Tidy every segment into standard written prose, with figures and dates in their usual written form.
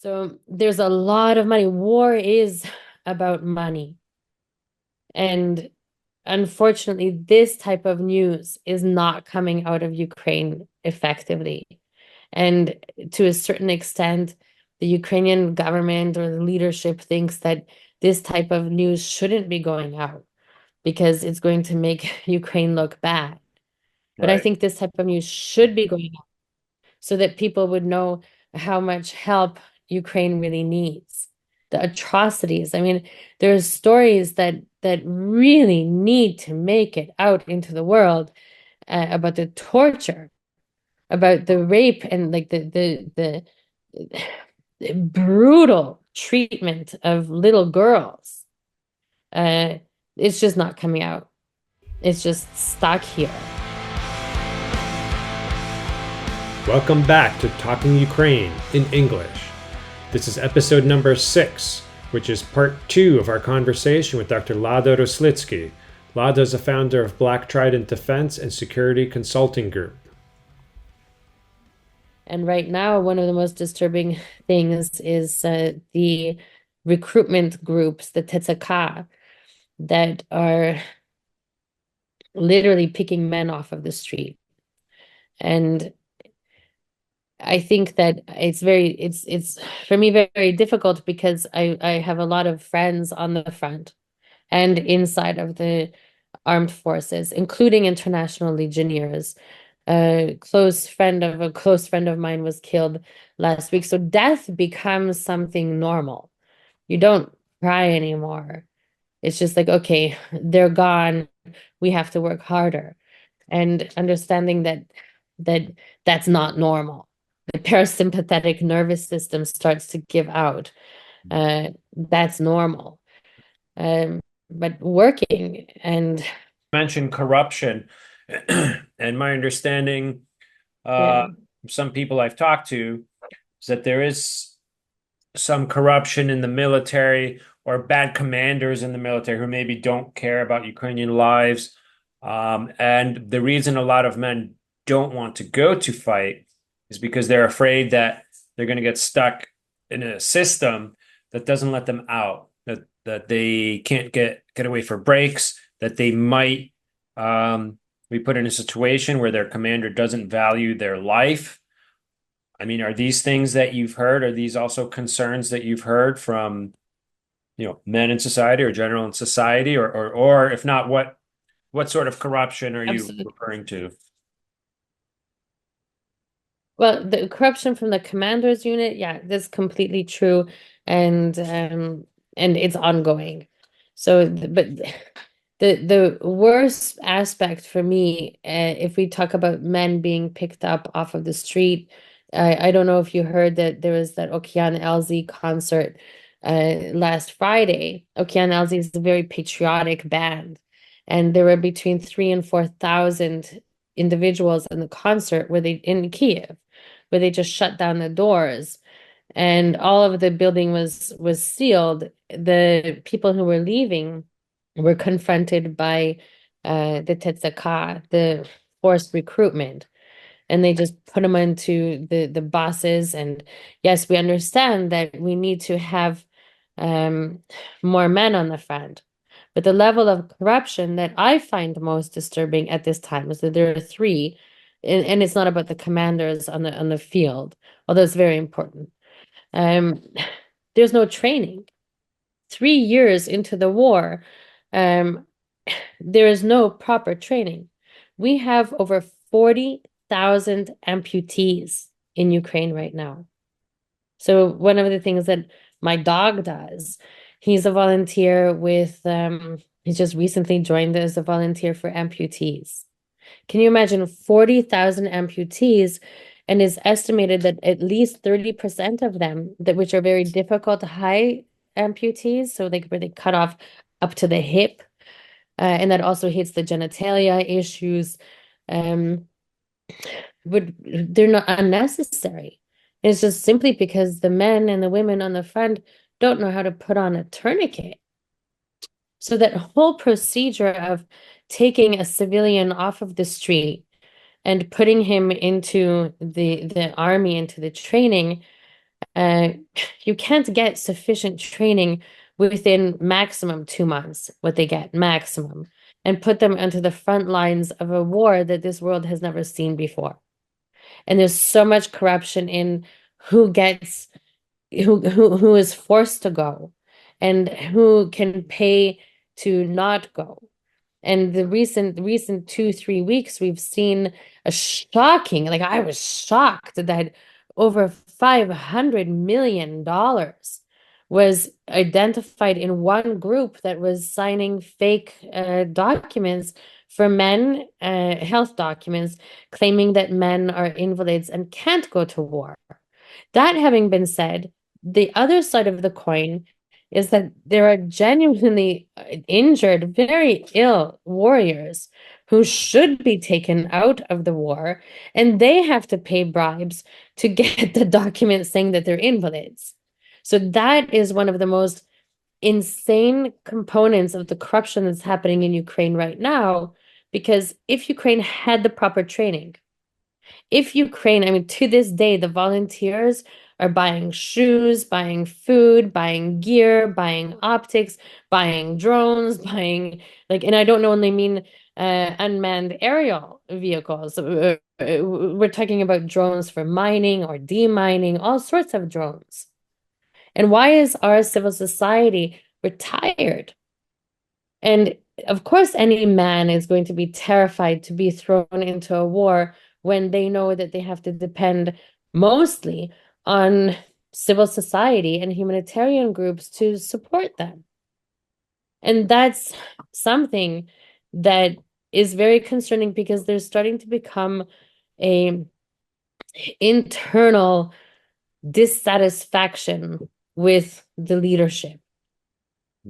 So there's a lot of money. War is about money. And unfortunately, this type of news is not coming out of Ukraine effectively. And to a certain extent, the Ukrainian government or the leadership thinks that this type of news shouldn't be going out because it's going to make Ukraine look bad. But I Right. think this type of news should be going out so that people would know how much help Ukraine really needs. The atrocities. I mean, there's stories that really need to make it out into the world about the torture, about the rape, and like the brutal treatment of little girls. Uh, it's just not coming out. It's just stuck here. Welcome back to Talking Ukraine in English. This is episode number 6, which is part 2 of our conversation with Dr. Lada Roslycky. Lada is a founder of Black Trident Defense and Security Consulting Group. And right now, one of the most disturbing things is the recruitment groups, the TTK, that are literally picking men off of the street. And I think that it's for me very difficult because I have a lot of friends on the front and inside of the armed forces, including international legionnaires. A close friend of a close friend of mine was killed last week. So death becomes something normal. You don't cry anymore. It's just like, okay, they're gone. We have to work harder. And understanding that that's not normal. The parasympathetic nervous system starts to give out. That's normal. But working and Mentioned corruption, and my understanding, uh, yeah, some people I've talked to, is that there is some corruption in the military or bad commanders in the military who maybe don't care about Ukrainian lives. And the reason a lot of men don't want to go to fight is because they're afraid that they're going to get stuck in a system that doesn't let them out, that they can't get away for breaks, that they might be put in a situation where their commander doesn't value their life. I mean, are these things that you've heard? Are these also concerns that you've heard from, men in society or general in society, or if not, what sort of corruption are you absolutely. referring to? Well, the corruption from the commander's unit, yeah, that's completely true, and it's ongoing. So, but the worst aspect for me, if we talk about men being picked up off of the street, I don't know if you heard that there was that Okean Elzy concert last Friday. Okean Elzy is a very patriotic band, and there were between 3 and 4 thousand individuals in the concert where they in Kiev, where they just shut down the doors and all of the building was sealed. The people who were leaving were confronted by the Tetsaka, the forced recruitment, and they just put them into the buses. And yes, we understand that we need to have um, more men on the front. But the level of corruption that I find most disturbing at this time is that there are three, and it's not about the commanders on the field, although it's very important. Um, there's no training. 3 years into the war, um, there is no proper training. We have over 40,000 amputees in Ukraine right now. So one of the things that my dog does, he's a volunteer with, he's just recently joined as a volunteer for amputees. Can you imagine 40,000 amputees? And it's estimated that at least 30% of them, that which are very difficult high amputees, so like where they cut off up to the hip, and that also hits the genitalia issues, um, would they're not unnecessary. It's just simply because the men and the women on the front don't know how to put on a tourniquet. So that whole procedure of taking a civilian off of the street and putting him into the army, into the training, Uh, you can't get sufficient training within maximum 2 months, what they get maximum, and put them onto the front lines of a war that this world has never seen before. And there's so much corruption in who gets who is forced to go and who can pay to not go. And the recent 2, 3 weeks, we've seen a shocking, like I was shocked that over $500 million was identified in one group that was signing fake documents for men, health documents, claiming that men are invalids and can't go to war. That having been said, the other side of the coin is that there are genuinely injured, very ill warriors who should be taken out of the war, and they have to pay bribes to get the document saying that they're invalids. So that is one of the most insane components of the corruption that's happening in Ukraine right now, because if Ukraine had the proper training, if Ukraine, I mean, to this day, the volunteers are buying shoes, buying food, buying gear, buying optics, buying drones, buying like, and I don't only mean unmanned aerial vehicles. We're talking about drones for mining or demining, all sorts of drones. And why is our civil society retired? And of course, any man is going to be terrified to be thrown into a war when they know that they have to depend mostly on civil society and humanitarian groups to support them. And that's something that is very concerning because there's starting to become a internal dissatisfaction with the leadership.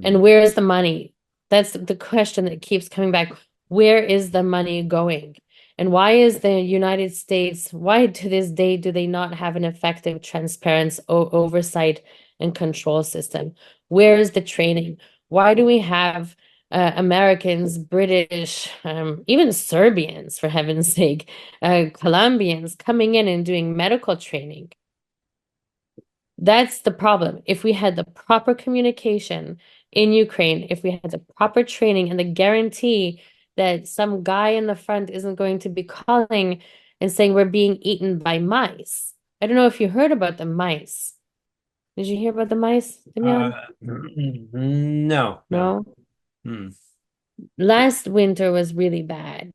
And where is the money? That's the question that keeps coming back. Where is the money going? And why is the United States, why to this day do they not have an effective, transparent oversight and control system? Where is the training? Why do we have Americans, British, even Serbians, for heaven's sake, Colombians coming in and doing medical training? That's the problem. If we had the proper communication in Ukraine, if we had the proper training and the guarantee that some guy in the front isn't going to be calling and saying we're being eaten by mice. I don't know if you heard about the mice. Did you hear about the mice, Damian? No, no. No. Hmm. Last winter was really bad.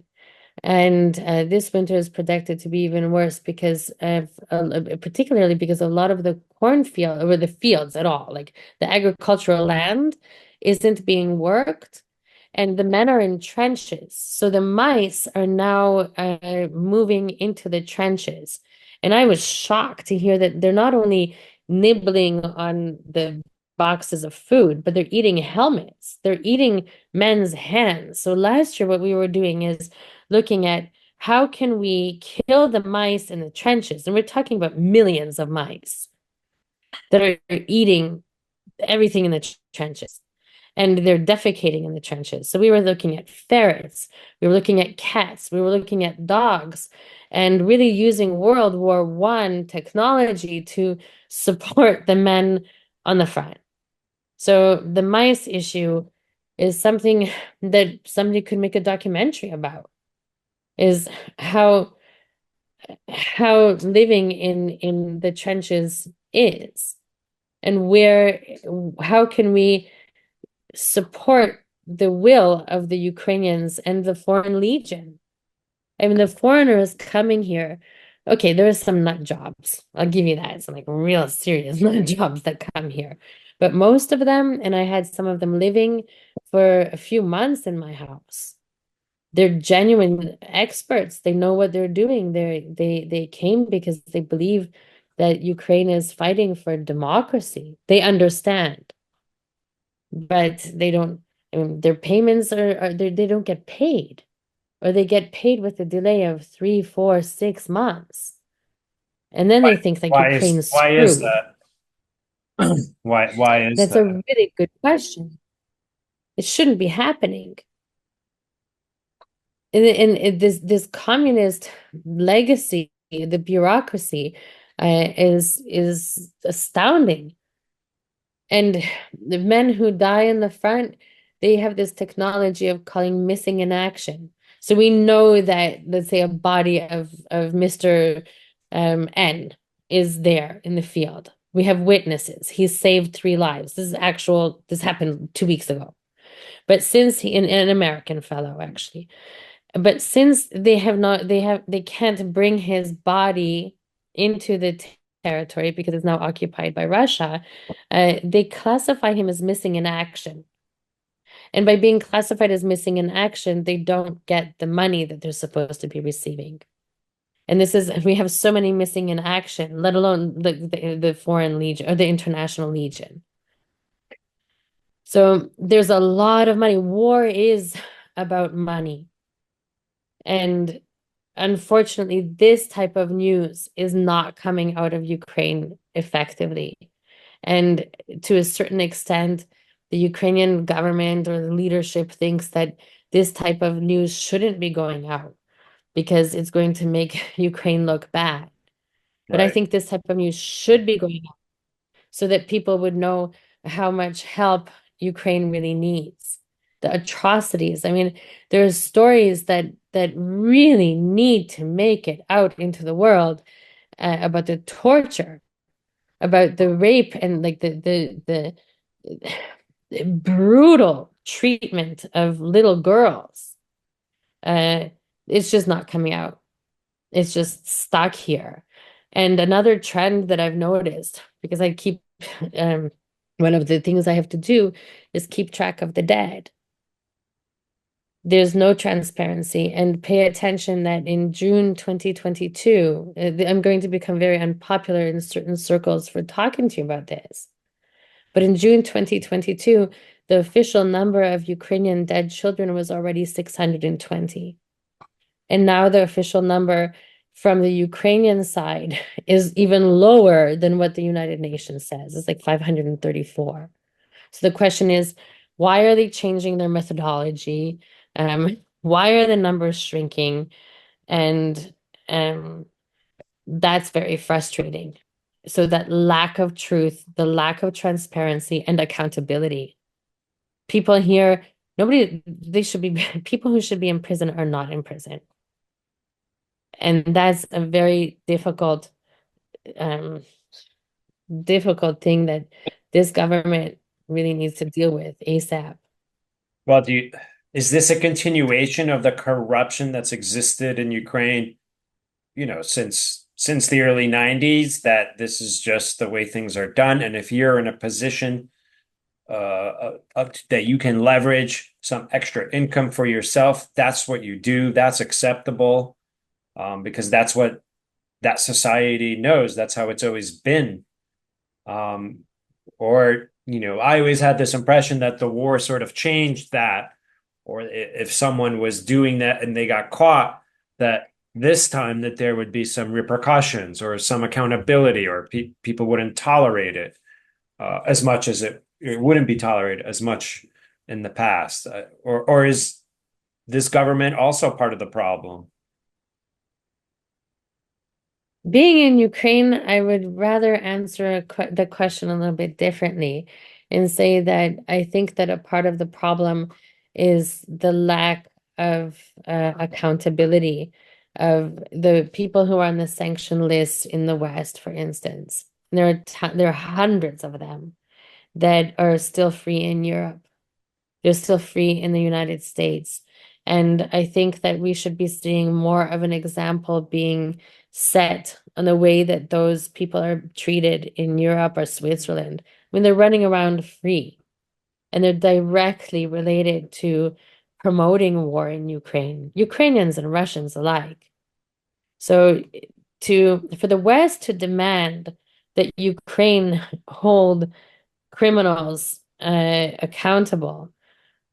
And this winter is predicted to be even worse because of, particularly because a lot of the cornfield or the fields at all, like the agricultural land, isn't being worked, and the men are in trenches. So the mice are now moving into the trenches. And I was shocked to hear that they're not only nibbling on the boxes of food, but they're eating helmets. They're eating men's hands. So last year, what we were doing is looking at how can we kill the mice in the trenches? And we're talking about millions of mice that are eating everything in the trenches and they're defecating in the trenches. So we were looking at ferrets, we were looking at cats, we were looking at dogs, and really using World War I technology to support the men on the front. So the mice issue is something that somebody could make a documentary about, is how living in the trenches is, and where how can we support the will of the Ukrainians and the Foreign Legion. I mean, the foreigners coming here, okay, there are some nut jobs. I'll give you that. Some like real serious nut jobs that come here. But most of them, and I had some of them living for a few months in my house. They're genuine experts. They know what they're doing. They came because they believe that Ukraine is fighting for democracy. They understand, but they don't. I mean, their payments are they don't get paid, or they get paid with a delay of 3, 4, 6 months, and then they think like Ukraine's Why is screwed. that? Why is That's a that? really good question. It shouldn't be happening. And this communist legacy, the bureaucracy, is astounding. And the men who die in the front, they have this technology of calling missing in action. So we know that, let's say, a body of Mr. N is there in the field. We have witnesses. He saved 3 lives. This is actual, this happened 2 weeks ago. But since an American fellow, actually. But since they can't bring his body into the territory because it's now occupied by Russia, they classify him as missing in action. And by being classified as missing in action, they don't get the money that they're supposed to be receiving. And we have so many missing in action, let alone the Foreign Legion or the International Legion. So there's a lot of money. War is about money. And unfortunately, this type of news is not coming out of Ukraine effectively. And to a certain extent, the Ukrainian government or the leadership thinks that this type of news shouldn't be going out because it's going to make Ukraine look bad. But I Right. think this type of news should be going out so that people would know how much help Ukraine really needs. The atrocities. I mean, there's stories that really need to make it out into the world about the torture, about the rape, and like the brutal treatment of little girls. Uh, it's just not coming out. It's just stuck here. And another trend that I've noticed, because I keep one of the things I have to do is keep track of the dead. There's no transparency, and pay attention that in June 2022, I'm going to become very unpopular in certain circles for talking to you about this. But in June 2022, the official number of Ukrainian dead children was already 620. And now the official number from the Ukrainian side is even lower than what the United Nations says. It's like 534. So the question is, why are they changing their methodology? Why are the numbers shrinking? And that's very frustrating. So that lack of truth, the lack of transparency and accountability. People here, they should be, people who should be in prison are not in prison. And that's a very um, difficult thing that this government really needs to deal with ASAP. Well, is this a continuation of the corruption that's existed in Ukraine, since the early 90s, that this is just the way things are done? And if you're in a position that you can leverage some extra income for yourself, that's what you do. That's acceptable, because that's what that society knows. That's how it's always been. Um, I always had this impression that the war sort of changed that, or if someone was doing that and they got caught, that this time that there would be some repercussions or some accountability, or people wouldn't tolerate it as much as it wouldn't be tolerated as much in the past. Or is this government also part of the problem? Being in Ukraine, I would rather answer the question a little bit differently and say that I think that a part of the problem is the lack of accountability of the people who are on the sanction list in the West, for instance. There are hundreds of them that are still free in Europe. They're still free in the United States. And I think that we should be seeing more of an example being set on the way that those people are treated in Europe or Switzerland. I mean, they're running around free and they're directly related to promoting war in Ukraine, Ukrainians and Russians alike. So for the West to demand that Ukraine hold criminals accountable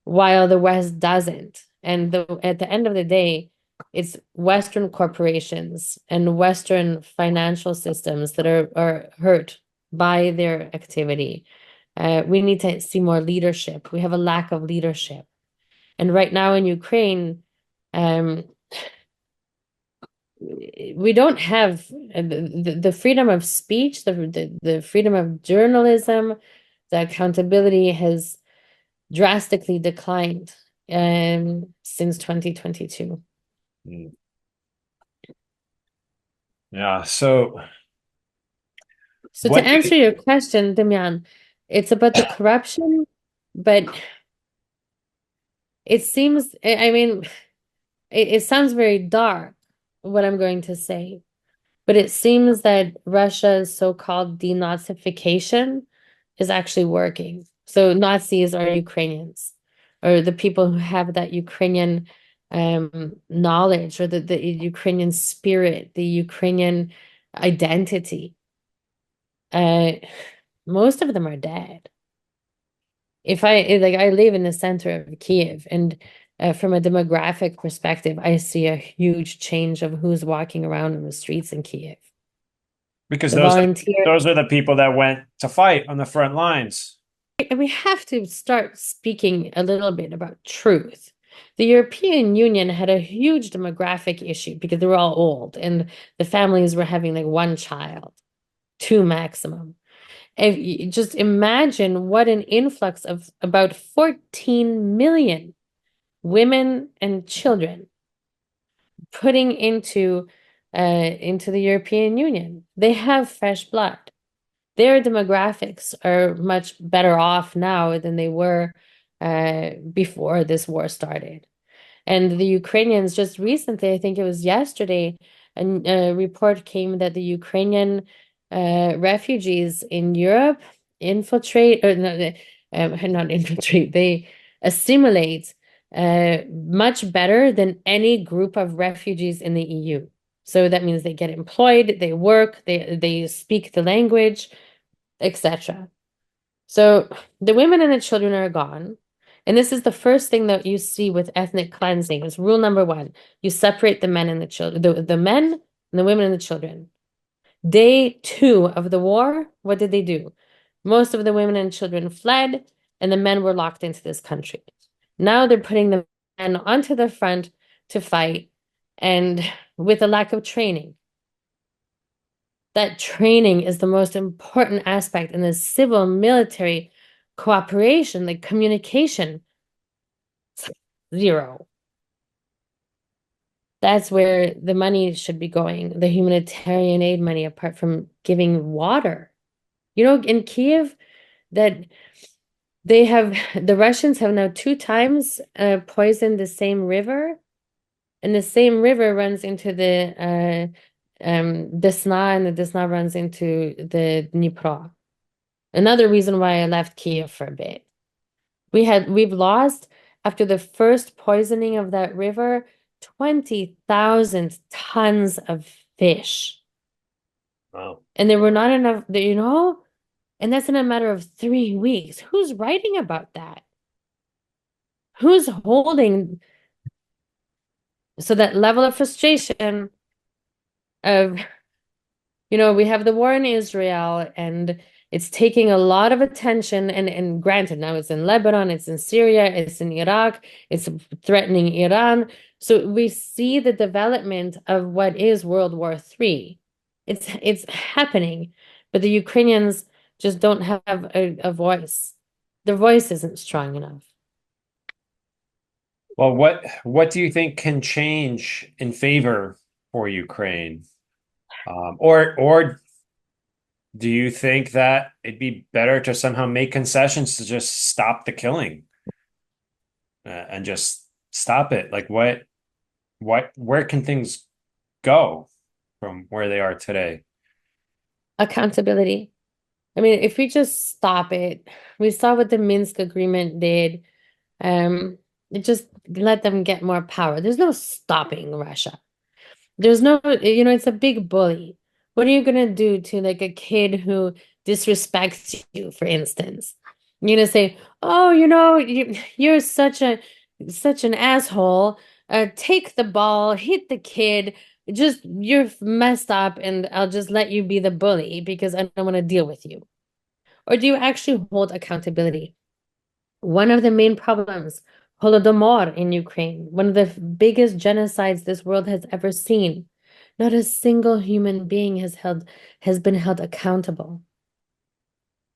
while the West doesn't. And at the end of the day, it's Western corporations and Western financial systems that are hurt by their activity. We need to see more leadership. We have a lack of leadership. And right now in Ukraine, um, we don't have the freedom of speech, the freedom of journalism, the accountability has drastically declined since 2022. Mm. Yeah. So So to what do answer your question, Damian, it's about the corruption, but it seems, I mean, it sounds very dark, what I'm going to say, but it seems that Russia's so-called denazification is actually working. So Nazis are Ukrainians, or the people who have that Ukrainian knowledge, or the Ukrainian spirit, the Ukrainian identity. Uh, most of them are dead. If I like, I live in the center of Kiev, and from a demographic perspective, I see a huge change of who's walking around in the streets in Kiev. because The volunteer, those are the people that went to fight on the front lines. and we have to start speaking a little bit about truth. The European Union had a huge demographic issue because they were all old and the families were having like one child, two maximum. If you just imagine what an influx of about 14 million women and children putting into the European Union. They have fresh blood. Their demographics are much better off now than they were before this war started. And the Ukrainians just recently, I think it was yesterday, a report came that the Ukrainian refugees in Europe infiltrate, or no, not infiltrate, they assimilate much better than any group of refugees in the EU. So that means they get employed, they work, they speak the language, etc. So the women and the children are gone. And this is the first thing that you see with ethnic cleansing is rule number one. You separate the men and the children, the men and the women and the children. Day two of the war, what did they do? Most of the women and children fled, and the men were locked into this country. Now they're putting the men onto the front to fight, and with a lack of training. That training is the most important aspect in the civil military cooperation, like communication. Zero. That's where the money should be going, the humanitarian aid money, apart from giving water. You know, in Kiev, that they have the Russians have now two times poisoned the same river, and the same river runs into the Desna, and the Desna runs into the Dnipro. Another reason why I left Kiev for a bit. We've lost after the first poisoning of that river 20,000 tons of fish. Wow. And there were not enough, and that's in a matter of 3 weeks. Who's writing about that? Who's holding so that level of frustration of we have the war in Israel and it's taking a lot of attention and granted now it's in Lebanon, it's in Syria, it's in Iraq, it's threatening Iran. So we see the development of what is World War III. It's happening, but the Ukrainians just don't have a voice. Their voice isn't strong enough. Well, what do you think can change in favor for Ukraine? Or do you think that it'd be better to somehow make concessions to just stop the killing and just stop it? Like where can things go from where they are today? Accountability. I mean, if we just stop it, we saw what the Minsk agreement did. Um, it just let them get more power. There's no stopping Russia. There's no, it's a big bully. What are you gonna do to like a kid who disrespects you, for instance? You're gonna say, "Oh, you're such an asshole. Take the ball, hit the kid. Just you're messed up, and I'll just let you be the bully because I don't want to deal with you." Or do you actually hold accountability? One of the main problems, Holodomor in Ukraine, one of the biggest genocides this world has ever seen. Not a single human being has been held accountable.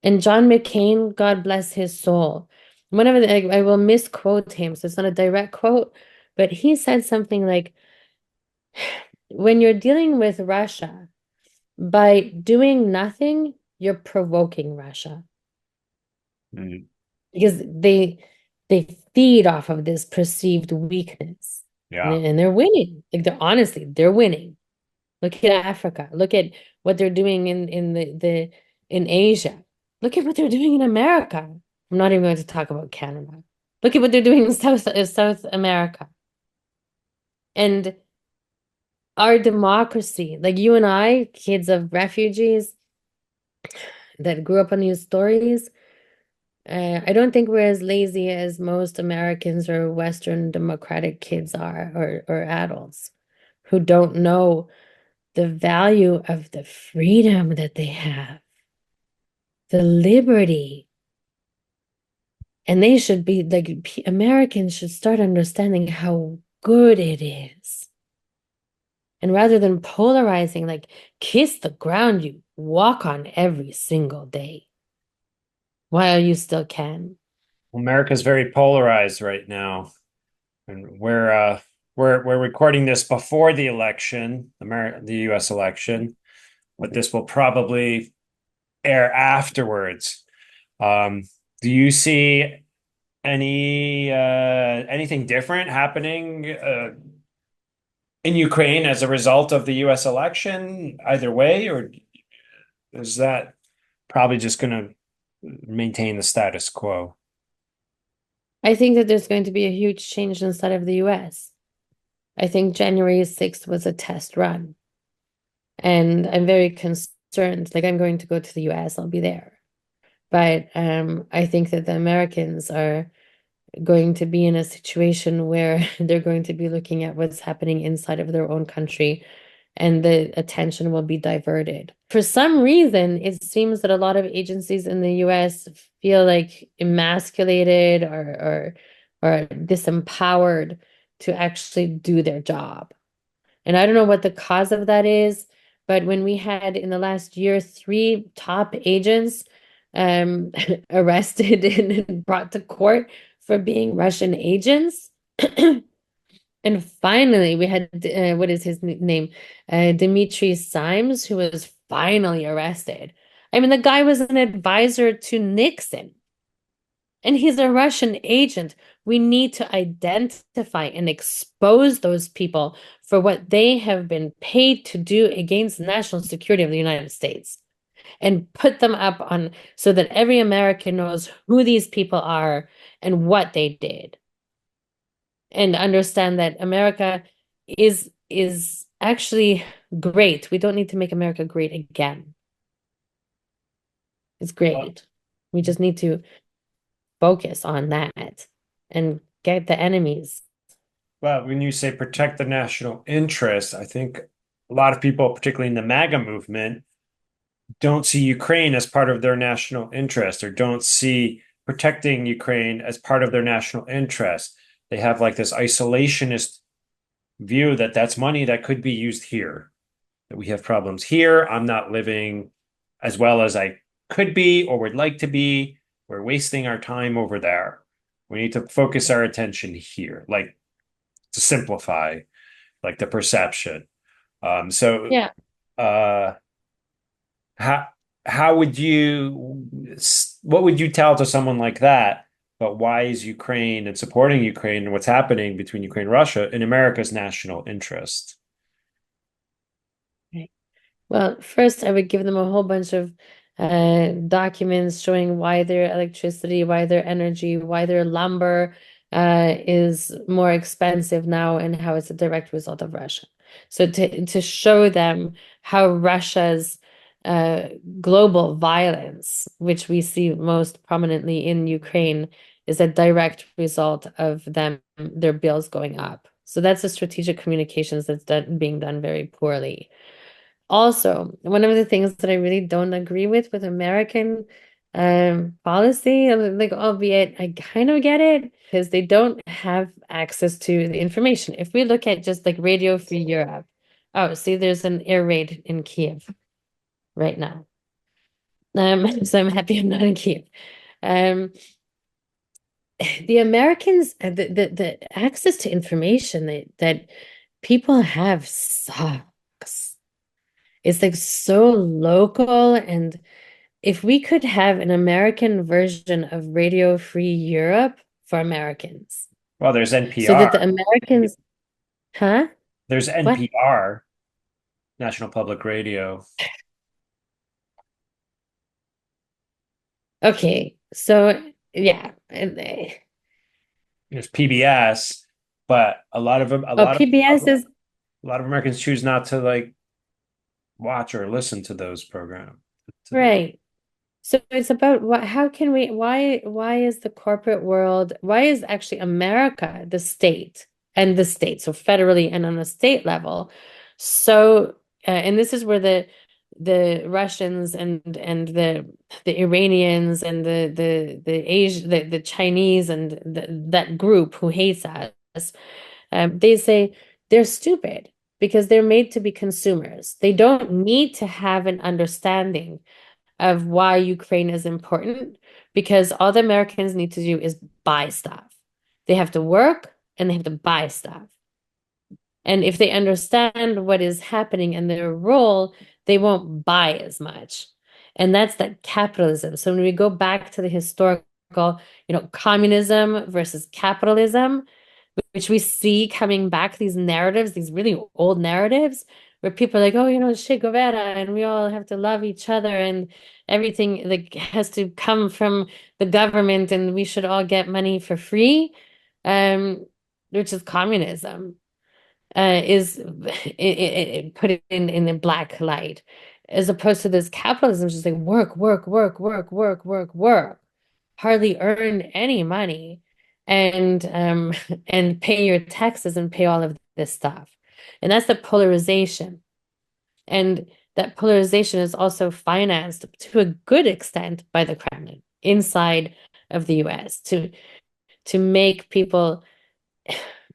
And John McCain, God bless his soul. Whenever I will misquote him, so it's not a direct quote, but he said something like, when you're dealing with Russia, by doing nothing, you're provoking Russia Mm, because they feed off of this perceived weakness. yeah. And they're winning. Like they're winning. Look at Africa. Look at what they're doing in in Asia. Look at what they're doing in America. I'm not even going to talk about Canada. Look at what they're doing in South America. And our democracy, like you and I, kids of refugees that grew up on these stories, I don't think we're as lazy as most Americans or Western democratic kids are, or adults who don't know the value of the freedom that they have, the liberty. And they should be like, Americans should start understanding how good it is. And rather than polarizing, like, kiss the ground you walk on every single day while you still can. America's very polarized right now. And we're recording this before the election, the US election, but this will probably air afterwards. Um, do you see anything different happening in Ukraine as a result of the US election, either way, or is that probably just going to maintain the status quo? I think that there's going to be a huge change inside of the US. I think January 6th was a test run. And I'm very concerned. Like, I'm going to go to the US, I'll be there. But I think that the Americans are going to be in a situation where they're going to be looking at what's happening inside of their own country and the attention will be diverted. For some reason, it seems that a lot of agencies in the US feel like emasculated or disempowered to actually do their job. And I don't know what the cause of that is, but when we had in the last year 3 top agents um arrested and brought to court for being Russian agents. And finally, we had what is his name? Dmitry Simes, who was finally arrested. I mean, the guy was an advisor to Nixon, and he's a Russian agent. We need to identify and expose those people for what they have been paid to do against the national security of the United States and put them up on so that every American knows who these people are and what they did and understand that America is actually great. We don't need to make America great again. It's Well, great. We just need to focus on that and get the enemies. well, when you say protect the national interest, I think a lot of people, particularly in the MAGA movement, don't see Ukraine as part of their national interest or don't see protecting Ukraine as part of their national interest. They have like this isolationist view that that's money that could be used here, that we have problems here. I'm not living as well as I could be or would like to be. We're wasting our time over there. We need to focus our attention here, like to simplify, like the perception. So, Yeah. uh, how how would you what would you tell to someone like that? But why is Ukraine and supporting Ukraine and what's happening between Ukraine and Russia in America's national interest? Right. Well, first, I would give them a whole bunch of documents showing why their electricity, why their energy, why their lumber is more expensive now and how it's a direct result of Russia. So to show them how Russia's uh, global violence, which we see most prominently in Ukraine, is a direct result of their bills going up. So that's the strategic communications that's being done very poorly. Also, one of the things that I really don't agree with American policy, like albeit I kind of get it, because they don't have access to the information. If we look at just like Radio Free Europe, Oh, see, there's an air raid in Kiev right now. So I'm happy I'm not in Kiev. Um, the Americans, the access to information that people have sucks. It's like so local, and if we could have an American version of Radio Free Europe for Americans, Well, there's so that the NPR. Americans, huh? There's What? NPR, National Public Radio. Okay, so yeah, There's PBS, but oh, PBS is a lot of Americans choose not to like watch or listen to those programs. To those. right. So it's about what, how can we, why is the corporate world, why is actually America, the state and the state, so federally and on the state level, so, and this is where the Russians and the Iranians and the Asia, the Chinese and that group who hates us, they say they're stupid because they're made to be consumers. They don't need to have an understanding of why Ukraine is important because all the Americans need to do is buy stuff. They have to work and they have to buy stuff. And if they understand what is happening and their role, they won't buy as much. And that's that capitalism. So when we go back to the historical, communism versus capitalism, which we see coming back, these narratives, these really old narratives, where people are like, oh, Che Guevara, and we all have to love each other, and everything like has to come from the government, and we should all get money for free, um, which is communism, is put it in a black light, as opposed to this capitalism, just like work, work, work, work, work, work, work, hardly earn any money, and and pay your taxes and pay all of this stuff. And that's the polarization. And that polarization is also financed to a good extent by the Kremlin inside of the US to make people,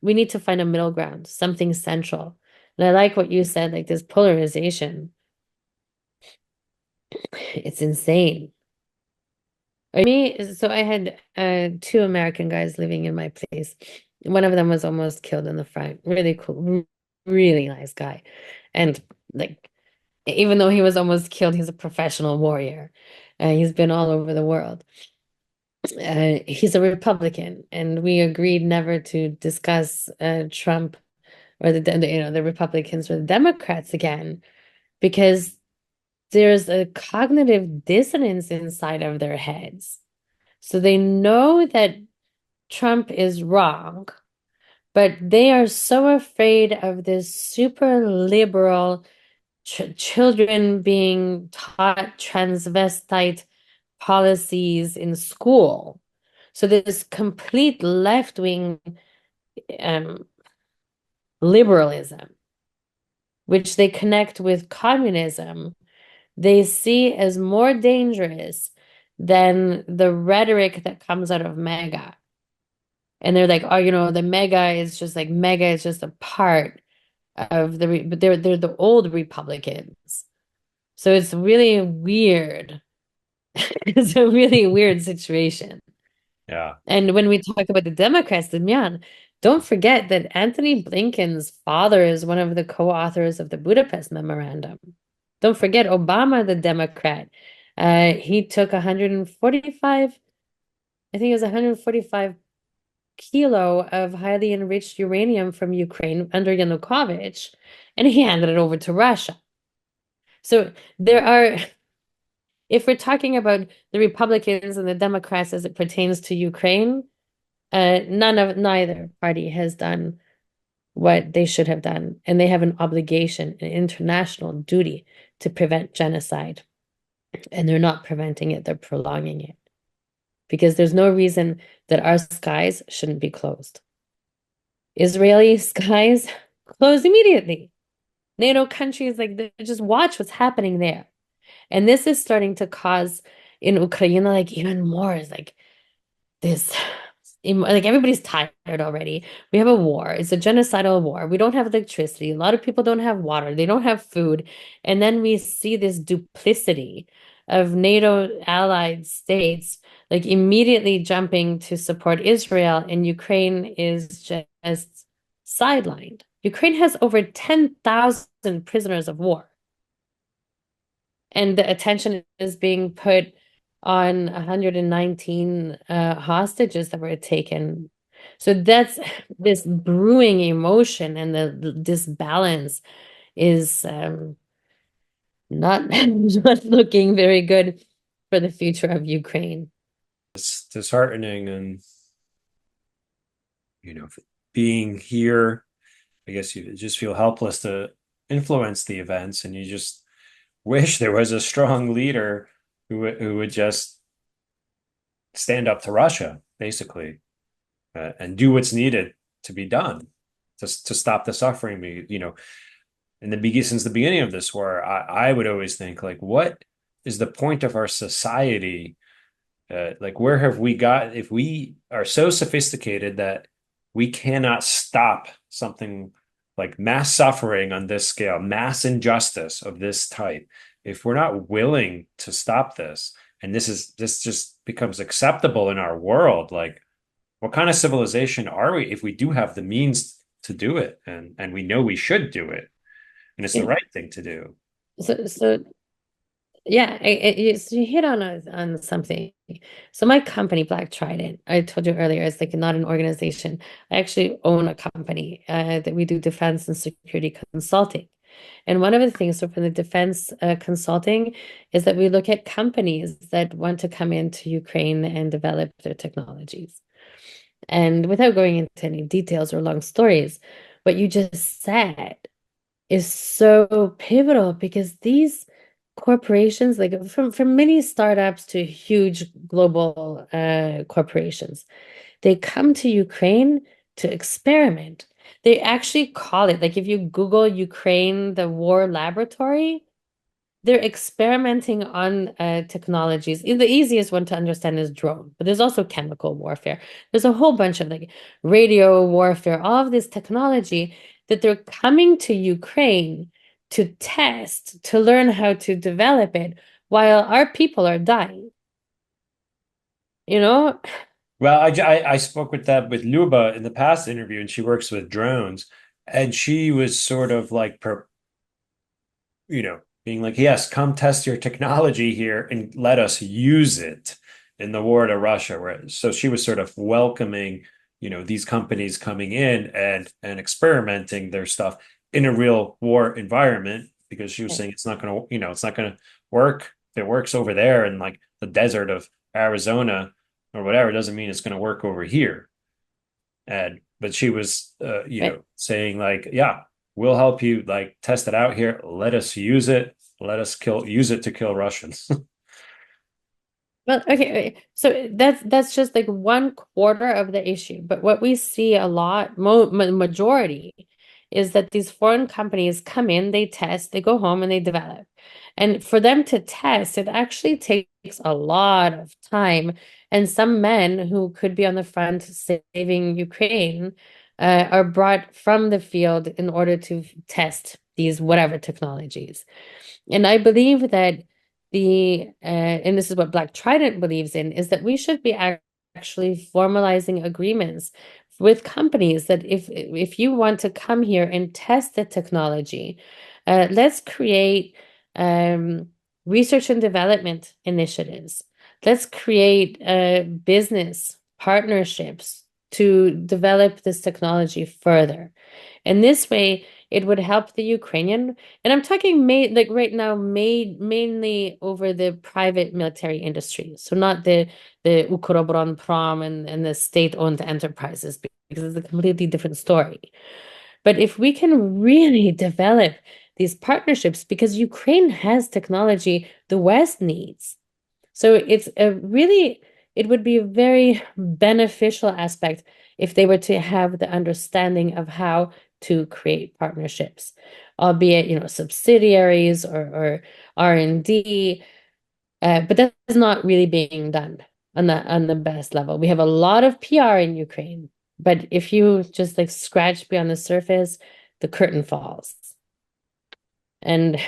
we need to find a middle ground, something central. And I like what you said, like this polarization. It's insane. So I had two American guys living in my place. One of them was almost killed in the front. Really cool, really nice guy. And like, even though he was almost killed, he's a professional warrior. He's been all over the world. He's a Republican, and we agreed never to discuss Trump or the Republicans or the Democrats again because there's a cognitive dissonance inside of their heads. So they know that Trump is wrong, but they are so afraid of this super liberal children being taught transvestite policies in school. So this complete left-wing um, liberalism, which they connect with communism, they see as more dangerous than the rhetoric that comes out of MAGA. And they're like, oh, the MAGA is just a part of but they're the old Republicans. So it's really weird. It's a really weird situation. Yeah. And when we talk about the Democrats, then man, don't forget that Anthony Blinken's father is one of the co-authors of the Budapest Memorandum. Don't forget Obama, the Democrat. He took 145, I think it was 145 kilo of highly enriched uranium from Ukraine under Yanukovych, and he handed it over to Russia. So there are, if we're talking about the Republicans and the Democrats as it pertains to Ukraine, neither party has done what they should have done, and they have an obligation, an international duty to prevent genocide, and they're not preventing it; they're prolonging it because there's no reason that our skies shouldn't be closed. Israeli skies closed immediately. NATO countries like they just watch what's happening there, and this is starting to cause in Ukraine like even more is like this like everybody's tired already. We have a war. It's a genocidal war. We don't have electricity. A lot of people don't have water. They don't have food. And then we see this duplicity of NATO allied states like immediately jumping to support Israel, and Ukraine is just sidelined. Ukraine has over 10,000 prisoners of war, and the attention is being put on 119 hostages that were taken. So that's this brewing emotion, and this balance is not not looking very good for the future of Ukraine. It's disheartening, and you know, being here, I guess you just feel helpless to influence the events, and you just wish there was a strong leader who would just stand up to Russia, basically, and do what's needed to be done to stop the suffering. Since the beginning of this war, I would always think like, what is the point of our society? Like, where have we got? If we are so sophisticated that we cannot stop something like mass suffering on this scale, mass injustice of this type, if we're not willing to stop this, and this just becomes acceptable in our world, like what kind of civilization are we if we do have the means to do it, and we know we should do it, and it's the And right thing to do? so yeah, so you hit on something. So my company, Black Trident, I told you earlier, is like not an organization. I actually own a company that we do defense and security consulting. And one of the things, so for the defense consulting, is that we look at companies that want to come into Ukraine and develop their technologies. And without going into any details or long stories, what you just said is so pivotal because these corporations, like from many startups to huge global corporations, they come to Ukraine to experiment. They actually call it, like if you Google Ukraine, the war laboratory, they're experimenting on technologies. The easiest one to understand is drone, but there's also chemical warfare. There's a whole bunch of like radio warfare, all of this technology that they're coming to Ukraine to test, to learn how to develop it while our people are dying. You know? Well, I spoke with that with Luba in the past interview, and she works with drones, and she was sort of like being like, yes, come test your technology here and let us use it in the war to Russia. So she was sort of welcoming, these companies coming in and experimenting their stuff in a real war environment, because she was saying it's not gonna work. If it works over there in like the desert of Arizona or whatever, it doesn't mean it's gonna work over here. And but she was Right. saying like, yeah, we'll help you like test it out here. Let us use it. Let us use it to kill Russians. Well, okay, so that's just like 1/4 of the issue. But what we see a lot, mo ma majority, is that these foreign companies come in, they test, they go home and they develop. And for them to test, it actually takes a lot of time. And some men who could be on the front saving Ukraine are brought from the field in order to test these whatever technologies. And I believe that and this is what Black Trident believes in, is that we should be actually formalizing agreements with companies that if you want to come here and test the technology, let's create research and development initiatives. Let's create business partnerships to develop this technology further. And this way, it would help the Ukrainian, and I'm talking like right now, mainly over the private military industry. So not the Ukроборонпром and the state-owned enterprises, because it's a completely different story. But if we can really develop these partnerships, because Ukraine has technology the West needs. So it would be a very beneficial aspect if they were to have the understanding of how to create partnerships, albeit, subsidiaries or R&D, but that's not really being done. on the best level. We have a lot of PR in Ukraine, but if you just like scratch beyond the surface, the curtain falls. And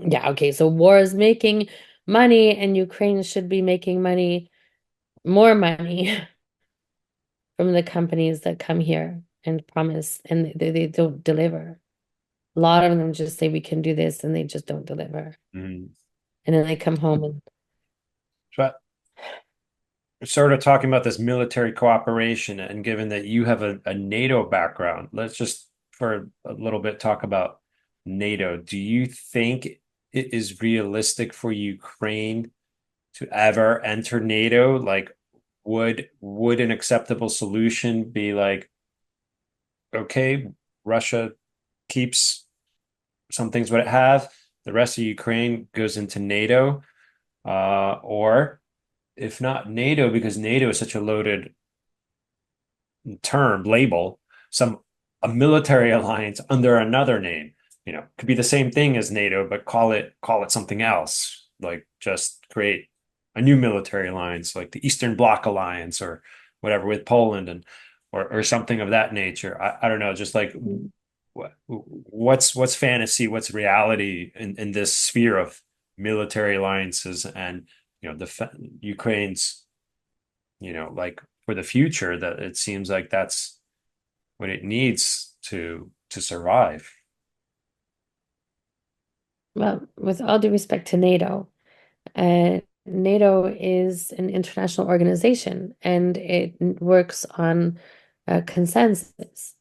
yeah, okay, so war is making money and Ukraine should be making money, more money from the companies that come here and promise and they don't deliver. A lot of them just say we can do this and they just don't deliver. Mm. And then they come home and So sort of talking about this military cooperation, and given that you have a NATO background, let's just for a little bit talk about NATO. Do you think it is realistic for Ukraine to ever enter NATO? Like, would an acceptable solution be like, okay, Russia keeps some things what it have, the rest of Ukraine goes into NATO, or if not NATO, because NATO is such a loaded term label, some a military alliance under another name. Could be the same thing as NATO, but call it something else. Like just create a new military alliance, like the Eastern Bloc alliance or whatever with Poland and or something of that nature. I don't know, just like what's fantasy, what's reality in this sphere of military alliances and the Ukraine's like for the future, that it seems like that's what it needs to survive. well, with all due respect to NATO, NATO is an international organization and it works on consensus.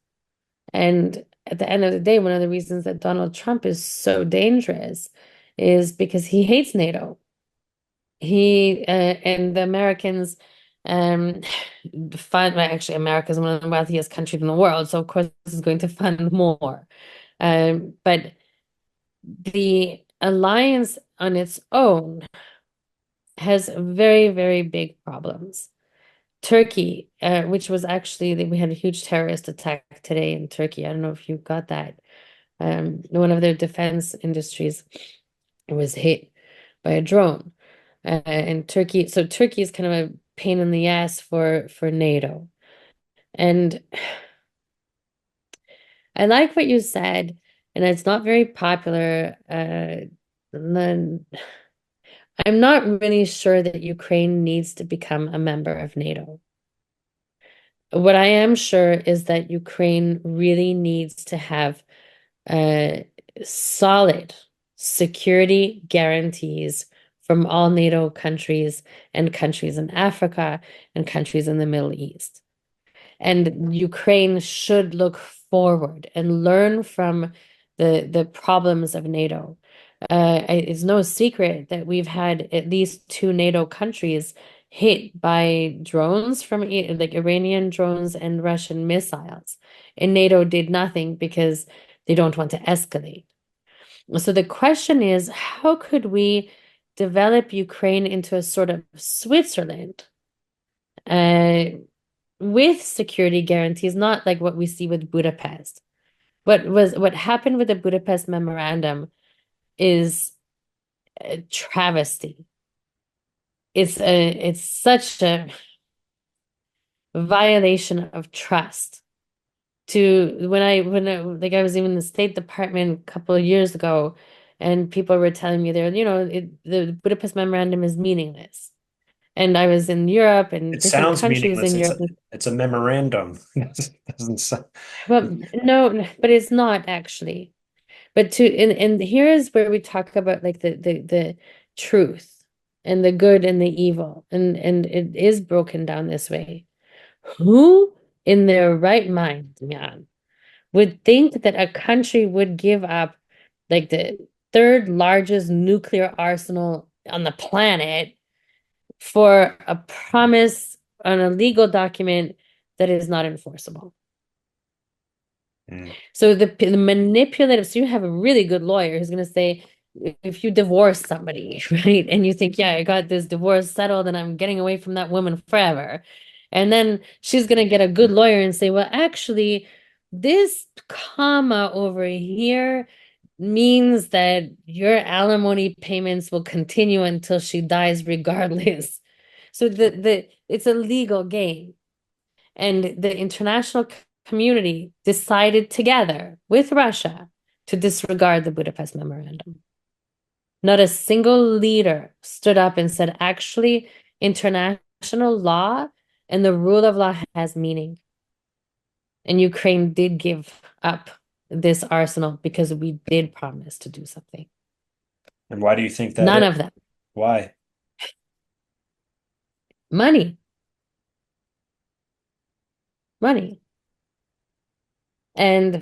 And at the end of the day, one of the reasons that Donald Trump is so dangerous is because he hates NATO. He and the Americans um fund, well, actually America is one of the wealthiest countries in the world, so of course is going to fund more. But the alliance on its own has very, very big problems. Turkey, which was actually we had a huge terrorist attack today in Turkey. I don't know if you got that. One of their defense industries was hit by a drone. And Turkey, so Turkey is kind of a pain in the ass for NATO. And I like what you said, and it's not very popular. Then I'm not really sure that Ukraine needs to become a member of NATO. What I am sure is that Ukraine really needs to have solid security guarantees from all NATO countries and countries in Africa and countries in the Middle East. And Ukraine should look forward and learn from the problems of NATO. It's no secret that we've had at least two NATO countries hit by drones from like Iranian drones and Russian missiles. And NATO did nothing because they don't want to escalate. So the question is, how could we develop Ukraine into a sort of Switzerland? With security guarantees, not like what we see with Budapest. What happened with the Budapest Memorandum is a travesty. It's such a violation of trust. To when I like I was even in the State Department a couple of years ago, and people were telling me the Budapest Memorandum is meaningless. And I was in Europe and It different sounds countries meaningless. in It's Europe. a memorandum. It doesn't sound. Well, no, but it's not actually. But and here's where we talk about like the truth and the good and the evil. And it is broken down this way. Who in their right mind, man, would think that a country would give up like the third largest nuclear arsenal on the planet for a promise on a legal document that is not enforceable? Mm. So the manipulative, so you have a really good lawyer who's going to say, if you divorce somebody, right, and you think, yeah, I got this divorce settled and I'm getting away from that woman forever. And then she's going to get a good lawyer and say, well, actually, this comma over here means that your alimony payments will continue until she dies regardless. So the it's a legal game. And the international community decided together with Russia to disregard the Budapest Memorandum. Not a single leader stood up and said, actually, international law and the rule of law has meaning. And Ukraine did give up this arsenal because we did promise to do something. And why do you think that None is? of them. Why? Money, money. And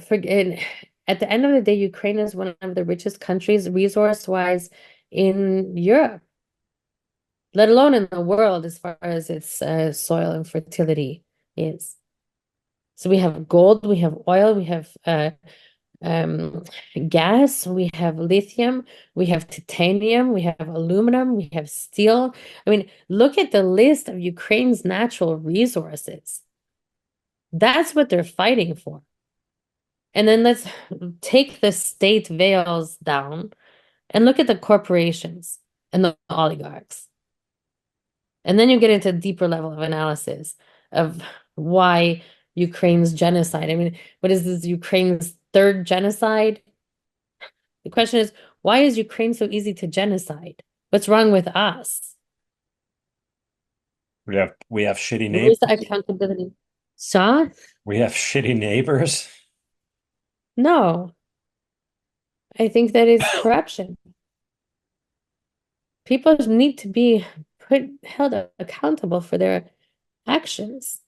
at the end of the day, Ukraine is one of the richest countries resource-wise in Europe, let alone in the world as far as its soil and fertility is. So we have gold, we have oil, we have um, gas, we have lithium, we have titanium, we have aluminum, we have steel. I mean, look at the list of Ukraine's natural resources. That's what they're fighting for. And then let's take the state veils down and look at the corporations and the oligarchs. And then you get into a deeper level of analysis of why Ukraine's genocide. I mean, what is this, Ukraine's third genocide? The question is, why is Ukraine so easy to genocide? What's wrong with us? We have shitty Where's neighbors. the accountability? Shaw? We have shitty neighbors. No, I think that it's corruption. People need to be held accountable for their actions.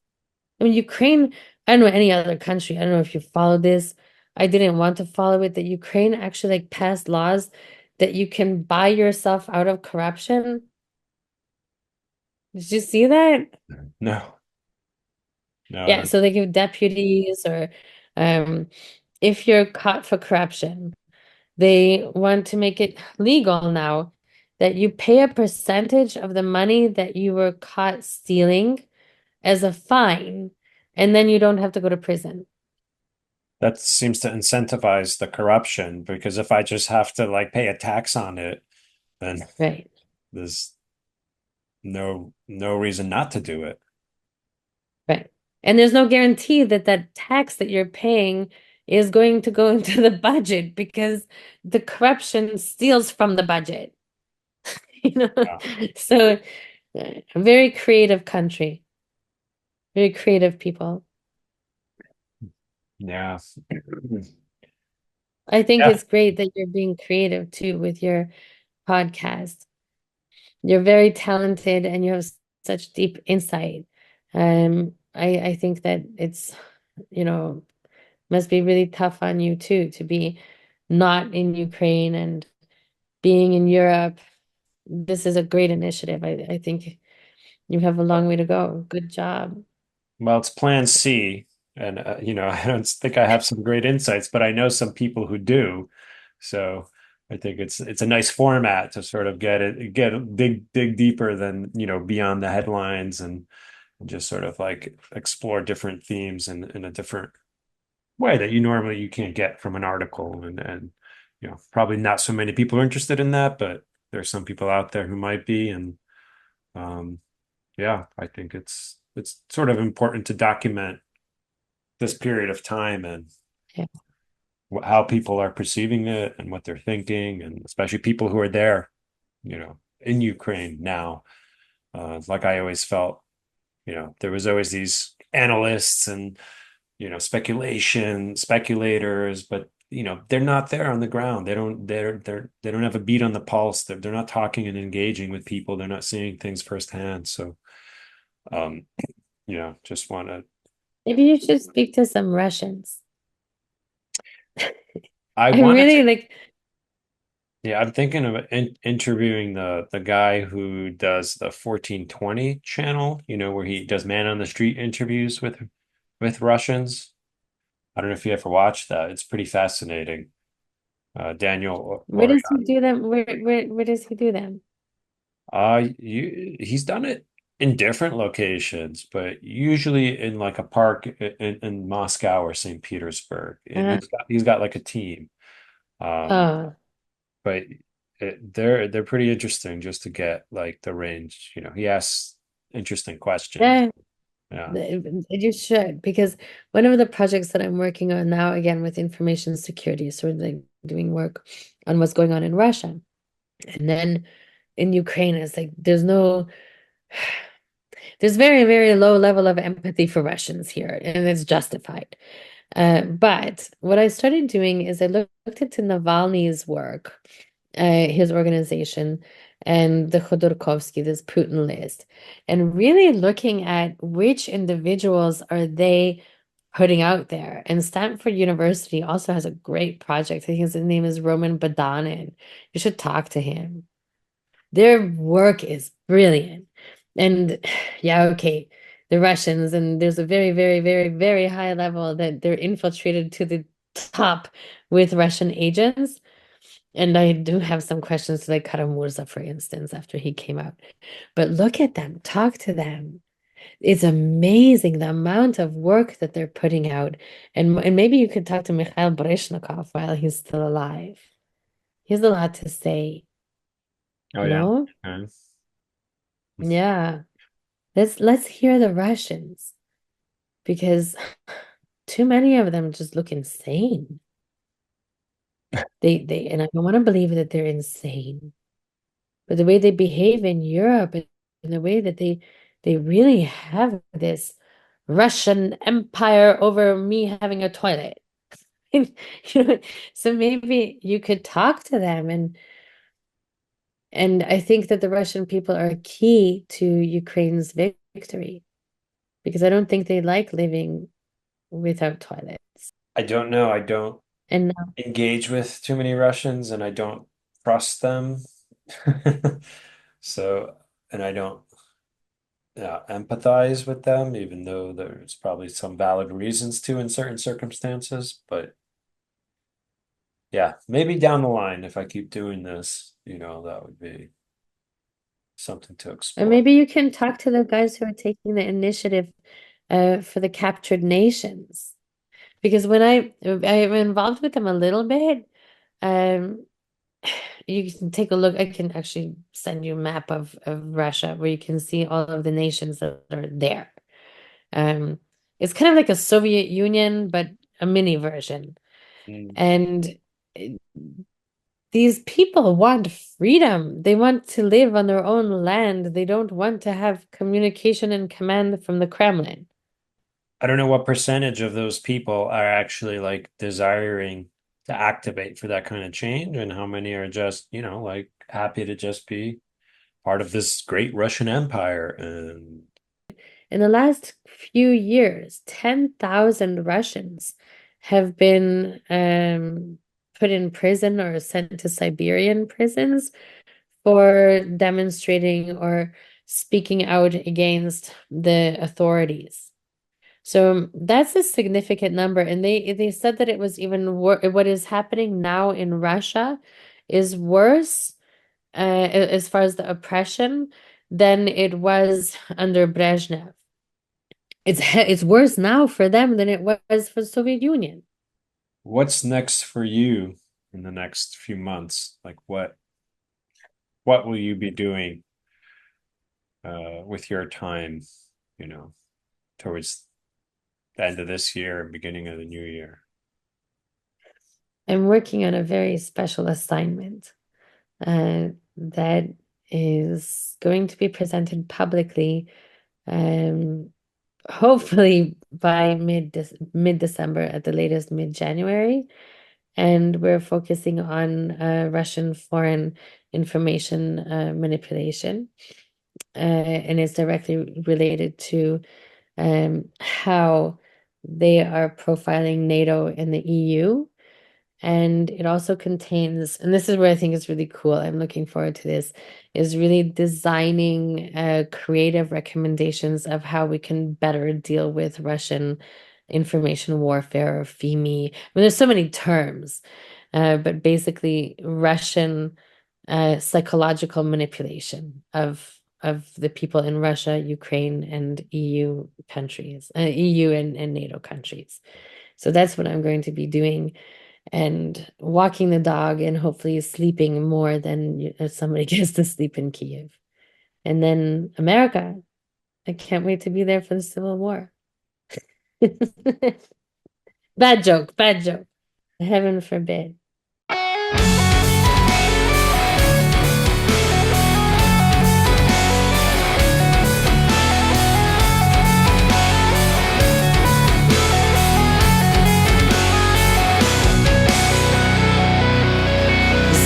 I mean, Ukraine, I don't know any other country. I don't know if you follow this. I didn't want to follow it, that Ukraine actually like passed laws that you can buy yourself out of corruption. Did you see that? No, no, I Yeah, don't. so they give deputies or um if you're caught for corruption, they want to make it legal now that you pay a percentage of the money that you were caught stealing as a fine, and then you don't have to go to prison. That seems to incentivize the corruption because if I just have to like pay a tax on it, then Right. there's no reason not to do it. Right. And there's no guarantee that that tax that you're paying is going to go into the budget because the corruption steals from the budget, you know? Yeah. So, a very creative country, very creative people. Yeah. I think Yeah. it's great that you're being creative too with your podcast. You're very talented and you have such deep insight. I think that it's, you know, must be really tough on you too to be not in Ukraine and being in Europe. This is a great initiative. I think you have a long way to go. Good job. Well, it's Plan C, and I don't think I have some great insights, but I know some people who do. So I think it's a nice format to sort of dig deeper than beyond the headlines and just sort of like explore different themes in a different way that you can't get from an article, and probably not so many people are interested in that, but there's some people out there who might be, and um, yeah, I think it's sort of important to document this period of time and Yeah. how people are perceiving it and what they're thinking, and especially people who are there, in Ukraine now. Like I always felt, there was always these analysts and speculators, but they're not there on the ground. They don't have a beat on the pulse. They're not talking and engaging with people. They're not seeing things firsthand. So, um, just want to. Maybe you should speak to some Russians. I I'm wanted to. really like, Yeah, I'm thinking of interviewing the guy who does the 1420 channel, where he does man on the street interviews with Russians. I don't know if you ever watched that. It's pretty fascinating. Daniel where or does he do them? Where does he do them? he's done it in different locations, but usually in like a park in Moscow or St. Petersburg. And Uh, he's got like a team. Um, oh, but they're pretty interesting just to get like the range. He asks Interesting question. Yeah, Yeah. you should, because one of the projects that I'm working on now, again with information security, so like doing work on what's going on in Russia. And then in Ukraine, it's like there's very, very low level of empathy for Russians here, and it's justified. But what I started doing is I looked into Navalny's work, his organization, and the Khodorkovsky, this Putin list, and really looking at which individuals are they putting out there. And Stanford University also has a great project. I think his name is Roman Badanin. You should talk to him. Their work is brilliant. And yeah, okay, the Russians, and there's a very, very, very, very high level that they're infiltrated to the top with Russian agents. And I do have some questions to like Karamurza, for instance, after he came out. But look at them, talk to them. It's amazing the amount of work that they're putting out. And maybe you could talk to Mikhail Baryshnikov while he's still alive. He has a lot to say, Oh you yeah. know? Okay. Yeah. Let's hear the Russians because too many of them just look insane. They and I don't want to believe that they're insane, but the way they behave in Europe and the way that they really have this Russian empire over me having a toilet. You know, so maybe you could talk to them and I think that the Russian people are key to Ukraine's victory because I don't think they like living without toilets. I don't know. I don't And now, engage with too many Russians and I don't trust them. So, and I don't empathize with them, even though there's probably some valid reasons to in certain circumstances. But yeah, maybe down the line, if I keep doing this, that would be something to and explore. maybe you can talk to the guys who are taking the initiative for the captured nations. Because when I'm involved with them a little bit, um, you can take a look. I can actually send you a map of Russia where you can see all of the nations that are there. Um, it's kind of like a Soviet Union, but a mini version. Mm. And these people want freedom. They want to live on their own land. They don't want to have communication and command from the Kremlin. I don't know what percentage of those people are actually like desiring to activate for that kind of change, and how many are just, like happy to just be part of this great Russian empire. And In the last few years, 10,000 Russians have been put in prison or sent to Siberian prisons for demonstrating or speaking out against the authorities. So that's a significant number. And they said that it was even what is happening now in Russia is worse as far as the oppression than it was under Brezhnev. It's worse now for them than it was for the Soviet Union. what's next for you in the next few months? Like what will you be doing with your time, you know, towards the end of this year and beginning of the new year? I'm working on a very special assignment that is going to be presented publicly, um, hopefully by mid December at the latest mid January. And we're focusing on Russian foreign information manipulation, and it's directly related to how they are profiling NATO and the EU. And it also contains, and this is where I think it's really cool. I'm looking forward to this, is really designing creative recommendations of how we can better deal with Russian information warfare or FIMI. I mean, there's so many terms, but basically Russian psychological manipulation of the people in Russia, Ukraine, and EU countries, EU and NATO countries. So that's what I'm going to be doing and walking the dog and hopefully sleeping more than somebody gets to sleep in Kiev. And then America. I can't wait to be there for the Civil War. Bad joke, bad joke. Heaven forbid.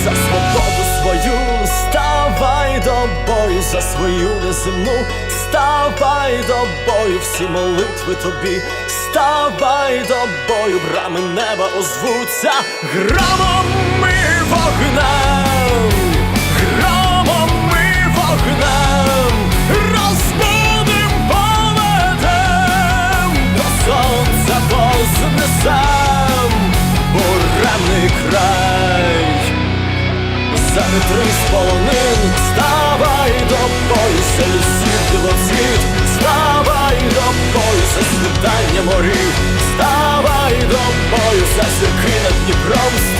За свободу свою ставай до бою, за свою неземну ставай до бою, всі молитви тобі, ставай до бою, брами неба озвуться громом і вогнем, громом і вогнем, розбудим, поведем, до сонця вознесем буремний край. За вітри з полонин ставай до бою, за лісів білоцвіт, ставай до бою, за світання морів, ставай до бою, за зірки над Дніпром.